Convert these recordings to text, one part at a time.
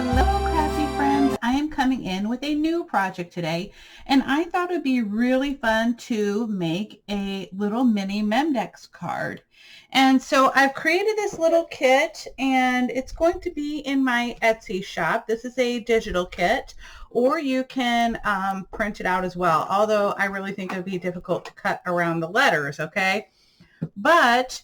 Hello, crafty friends. I am coming in with a new project today, and I thought it would be really fun to make a little mini Memdex card. And so I've created this little kit, and it's going to be in my Etsy shop. This is a digital kit, or you can print it out as well, although I really think it would be difficult to cut around the letters, okay? But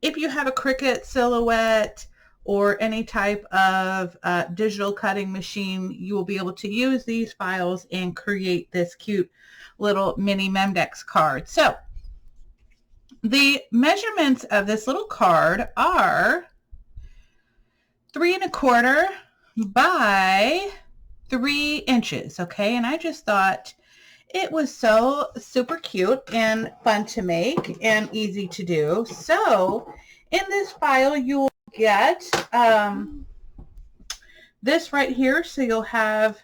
if you have a Cricut Silhouette or any type of digital cutting machine, you will be able to use these files and create this cute little mini Memdex card. So the measurements of this little card are 3¼ by 3 inches, okay? And I just thought it was so super cute and fun to make and easy to do. So in this file, you will get this right here. So you'll have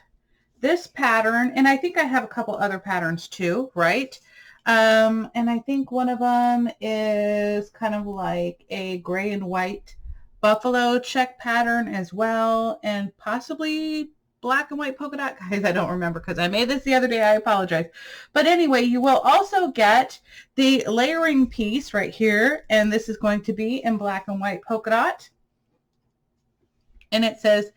this pattern, and I think I have a couple other patterns too, right? And I think one of them is kind of like a gray and white buffalo check pattern as well, and possibly black and white polka dot. Guys, I don't remember because I made this the other day. I apologize. But anyway, you will also get the layering piece right here, and this is going to be in black and white polka dot. And it says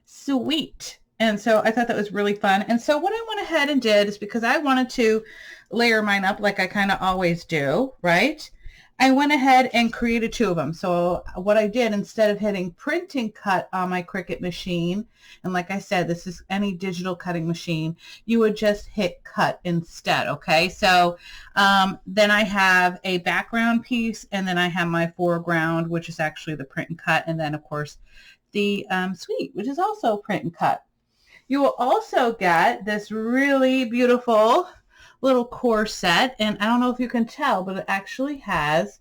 sweet. And so I thought that was really fun. And so what I went ahead and did is, because I wanted to layer mine up like I kind of always do, right? I went ahead and created 2 of them. So what I did, instead of hitting print and cut on my Cricut machine, and like I said, this is any digital cutting machine, you would just hit cut instead, okay? So then I have a background piece, and then I have my foreground, which is actually the print and cut, and then of course the sweet, which is also print and cut. You will also get this really beautiful little core set, and I don't know if you can tell, but it actually has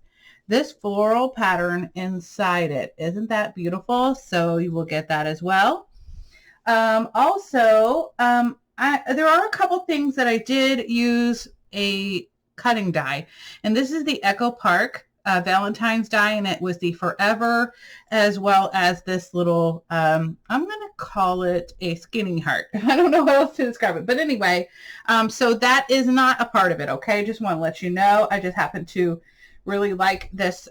this floral pattern inside it. Isn't that beautiful? So you will get that as well. There are a couple things that I did use a cutting die, and this is the Echo Park Valentine's die, and it was the Forever, as well as this little, I'm going to call it a skinny heart. I don't know how else to describe it. But anyway, so that is not a part of it, okay? Just want to let you know. I just happen to really like this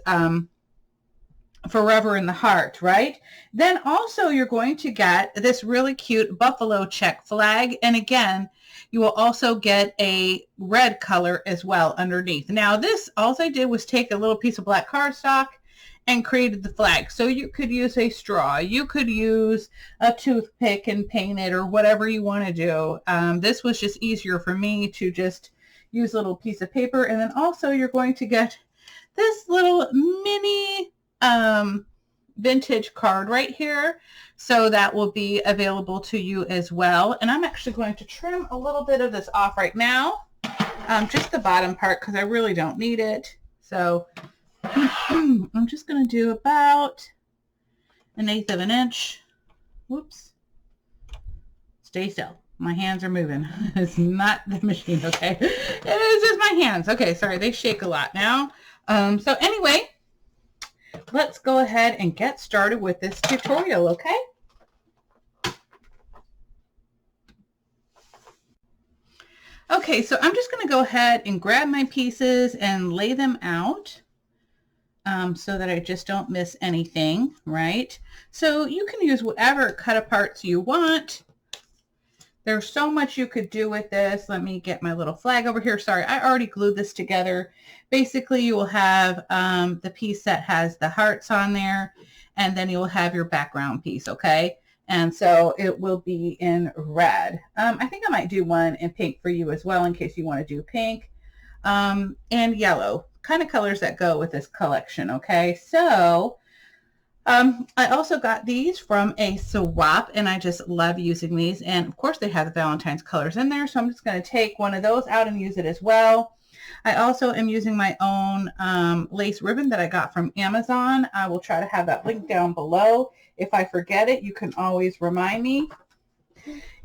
Forever in the heart, right? Then also you're going to get this really cute buffalo check flag. And again, you will also get a red color as well underneath. Now this, all I did was take a little piece of black cardstock and created the flag. So you could use a straw, you could use a toothpick and paint it, or whatever you want to do. This was just easier for me to just use a little piece of paper. And then also you're going to get this little mini vintage card right here. So that will be available to you as well. And I'm actually going to trim a little bit of this off right now. Just the bottom part, because I really don't need it. So I'm just going to do about 1/8 of an inch. Whoops. Stay still. My hands are moving. It's not the machine, okay? It is just my hands. Okay, sorry. They shake a lot now. So anyway, let's go ahead and get started with this tutorial, okay? Okay, so I'm just going to go ahead and grab my pieces and lay them out so that I just don't miss anything, right? So you can use whatever cut aparts you want. There's so much you could do with this. Let me get my little flag over here. Sorry, I already glued this together. Basically, you will have the piece that has the hearts on there, and then you will have your background piece, okay? And so it will be in red. I think I might do one in pink for you as well, in case you want to do pink, and yellow, kind of colors that go with this collection, okay? So I also got these from a swap, and I just love using these. And of course they have the Valentine's colors in there. So I'm just going to take one of those out and use it as well. I also am using my own lace ribbon that I got from Amazon. I will try to have that link down below. If I forget it, you can always remind me.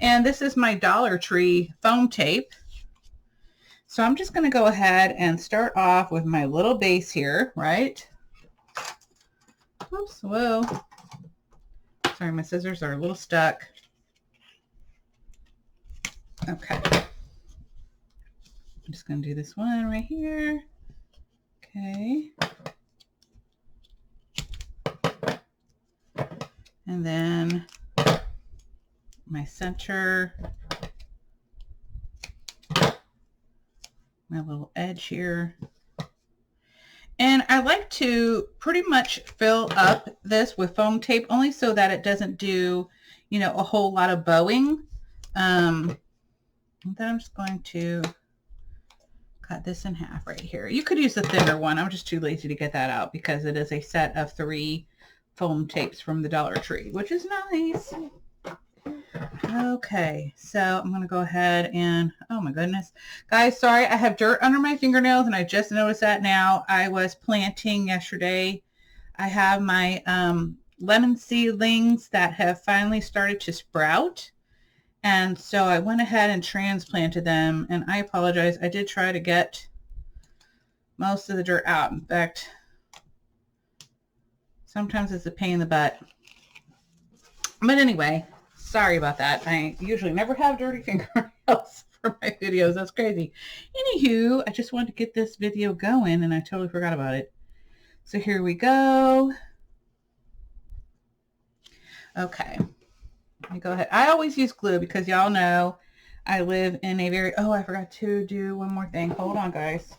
And this is my Dollar Tree foam tape. So I'm just going to go ahead and start off with my little base here, right? Oops, whoa. Sorry Sorry, my scissors are a little stuck. Okay. I'm just going to do this one right here. Okay. And then my center, my little edge here. And I like to pretty much fill up this with foam tape only so that it doesn't do, you know, a whole lot of bowing. Then I'm just going to cut this in half right here. You could use the thinner one. I'm just too lazy to get that out because it is a set of 3 foam tapes from the Dollar Tree, which is nice. Okay, so I'm going to go ahead and, oh my goodness. Guys, sorry, I have dirt under my fingernails and I just noticed that now. I was planting yesterday. I have my lemon seedlings that have finally started to sprout. And so I went ahead and transplanted them, and I apologize. I did try to get most of the dirt out. In fact, sometimes it's a pain in the butt. But anyway, sorry about that. I usually never have dirty fingernails for my videos. That's crazy. Anywho, I just wanted to get this video going, and I totally forgot about it. So here we go. Okay. Let me go ahead. I always use glue because y'all know I live in a very, oh, I forgot to do one more thing. Hold on, guys,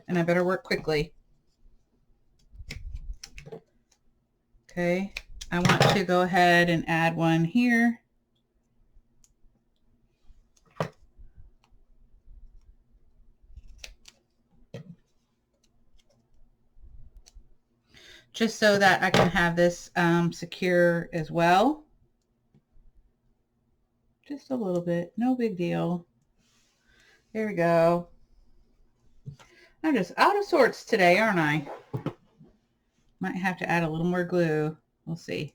and I better work quickly. Okay. I want to go ahead and add one here. Just so that I can have this secure as well. Just a little bit. No big deal. There we go. I'm just out of sorts today, aren't I? Might have to add a little more glue. We'll see.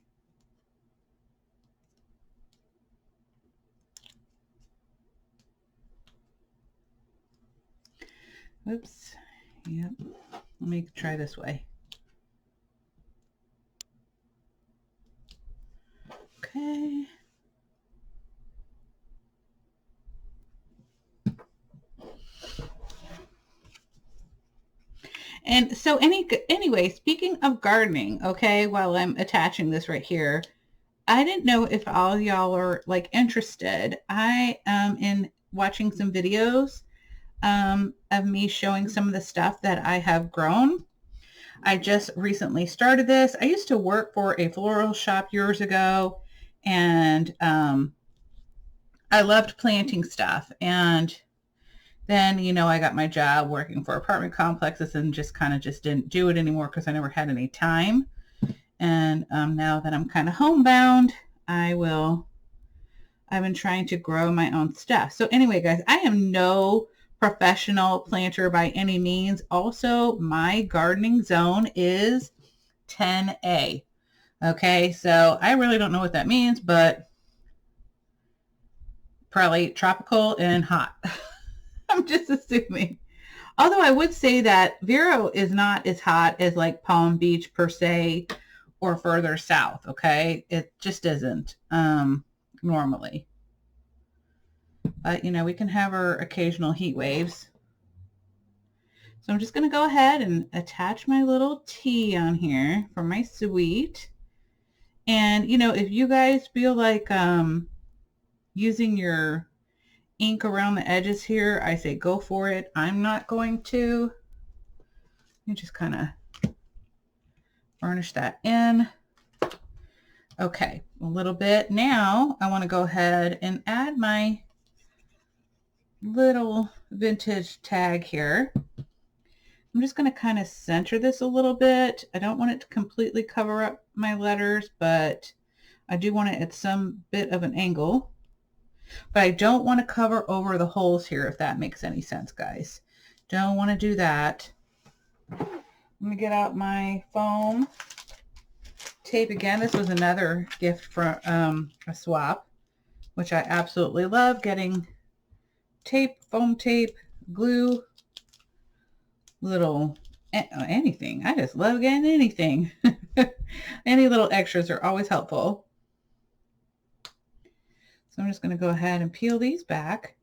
Oops. Yep. Let me try this way. Okay. And so anyway, speaking of gardening, okay, while I'm attaching this right here, I didn't know if all y'all are like interested. I am in watching some videos of me showing some of the stuff that I have grown. I just recently started this. I used to work for a floral shop years ago, and I loved planting stuff. And then, you know, I got my job working for apartment complexes and just didn't do it anymore because I never had any time. And now that I'm kind of homebound, I've been trying to grow my own stuff. So anyway, guys, I am no professional planter by any means. Also, my gardening zone is 10A. Okay, so I really don't know what that means, but probably tropical and hot. I'm just assuming. Although I would say that Vero is not as hot as like Palm Beach per se or further south, okay? It just isn't normally. But, you know, we can have our occasional heat waves. So I'm just going to go ahead and attach my little T on here for my suite. And, you know, if you guys feel like using your ink around the edges here, I say go for it. I'm not going to. You just kind of varnish that in. Okay, a little bit. Now I want to go ahead and add my little vintage tag here. I'm just going to kind of center this a little bit. I don't want it to completely cover up my letters, but I do want it at some bit of an angle. But I don't want to cover over the holes here, if that makes any sense, guys. Don't want to do that. Let me get out my foam tape again. This was another gift from a swap, which I absolutely love, getting tape, foam tape, glue, little anything. I just love getting anything. Any little extras are always helpful. So I'm just going to go ahead and peel these back.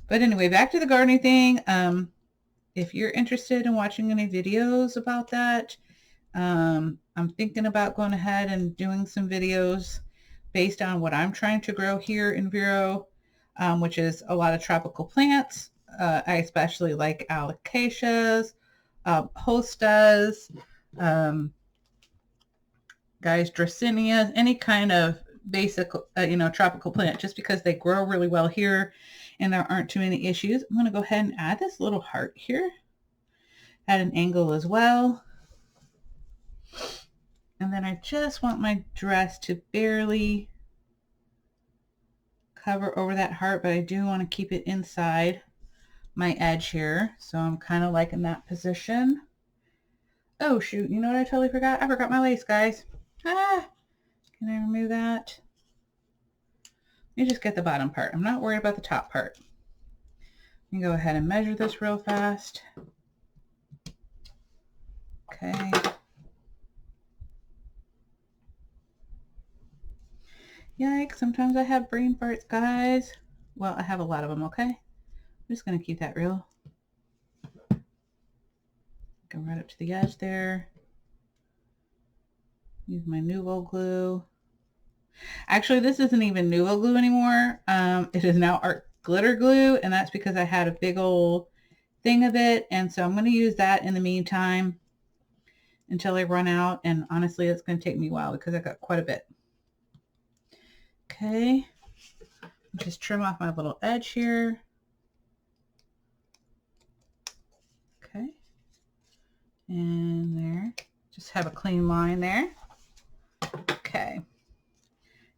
But anyway, back to the gardening thing. If you're interested in watching any videos about that, I'm thinking about going ahead and doing some videos based on what I'm trying to grow here in Vero, which is a lot of tropical plants. I especially like alocasias, hostas, guys, dracaenas, any kind of basic, tropical plant, just because they grow really well here and there aren't too many issues. I'm going to go ahead and add this little heart here at an angle as well. And then I just want my dress to barely cover over that heart, but I do want to keep it inside my edge here. So I'm kind of liking that position. Oh shoot, you know what I totally forgot? I forgot my lace, guys. Can I remove that? Let me just get the bottom part. I'm not worried about the top part. You can go ahead and measure this real fast. Okay. Yikes, sometimes I have brain farts, guys. Well, I have a lot of them, okay? I'm just going to keep that real. Go right up to the edge there. Use my Nuvo glue. Actually, this isn't even Nuvo glue anymore. It is now art glitter glue, and that's because I had a big old thing of it, and so I'm going to use that in the meantime until I run out, and honestly, it's going to take me a while because I got quite a bit. Okay, just trim off my little edge here. Okay, and there, just have a clean line there. Okay,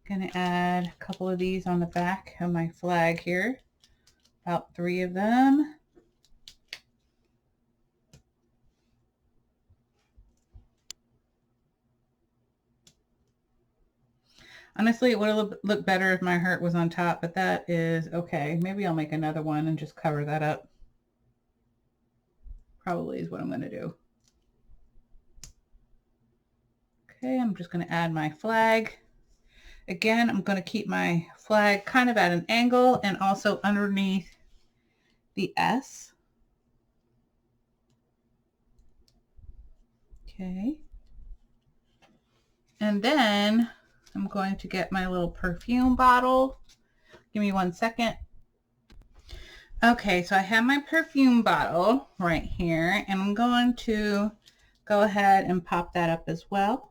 gonna add a couple of these on the back of my flag here, about 3 of them. Honestly, it would have looked better if my heart was on top, but that is okay. Maybe I'll make another one and just cover that up. Probably is what I'm going to do. Okay, I'm just going to add my flag. Again, I'm going to keep my flag kind of at an angle and also underneath the S. Okay. And then I'm going to get my little perfume bottle. Give me 1 second. Okay, so I have my perfume bottle right here, and I'm going to go ahead and pop that up as well.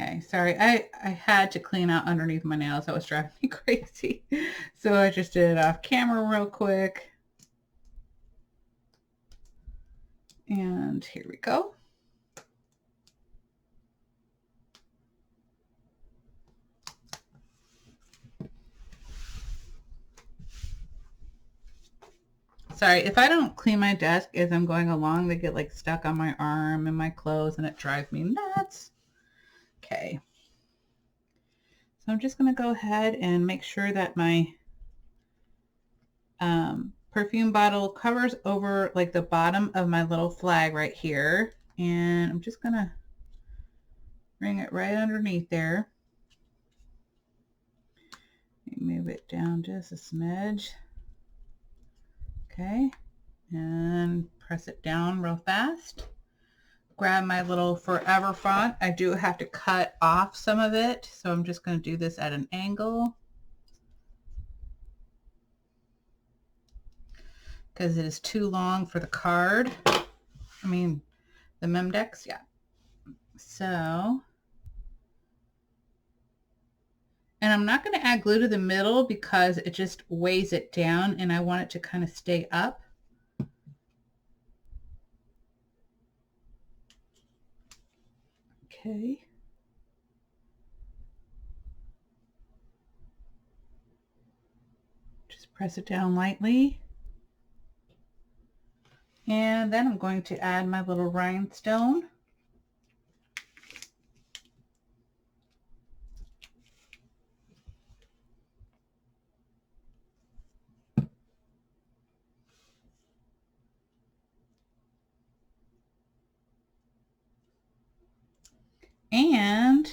Okay, sorry, I had to clean out underneath my nails. That was driving me crazy. So I just did it off camera real quick. And here we go. Sorry, if I don't clean my desk as I'm going along, they get like stuck on my arm and my clothes, and it drives me nuts. Okay. So I'm just going to go ahead and make sure that my perfume bottle covers over like the bottom of my little flag right here. And I'm just going to bring it right underneath there. Move it down just a smidge. Okay, and press it down real fast. Grab my little Forever font. I do have to cut off some of it, so I'm just going to do this at an angle because it is too long for the card. I mean, the Memdex, yeah. So, and I'm not going to add glue to the middle because it just weighs it down, and I want it to kind of stay up. Okay. Just press it down lightly. And then I'm going to add my little rhinestone. And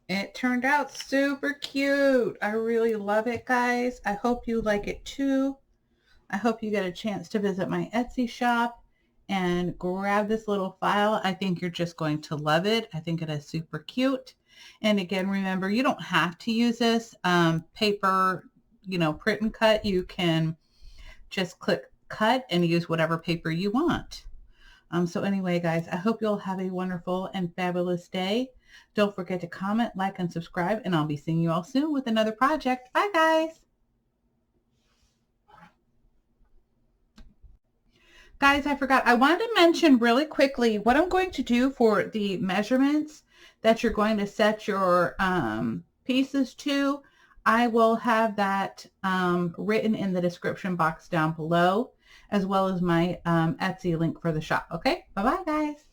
it turned out super cute. I really love it, guys. I hope you like it too. I hope you get a chance to visit my Etsy shop and grab this little file. I think you're just going to love it. I think it is super cute. And again, remember, you don't have to use this paper, print and cut. You can just click cut and use whatever paper you want. So anyway, guys, I hope you'll have a wonderful and fabulous day. Don't forget to comment, like, and subscribe, and I'll be seeing you all soon with another project. Bye, guys. Guys, I forgot. I wanted to mention really quickly what I'm going to do for the measurements that you're going to set your pieces to. I will have that written in the description box down below, as well as my Etsy link for the shop. Okay? Bye-bye, guys.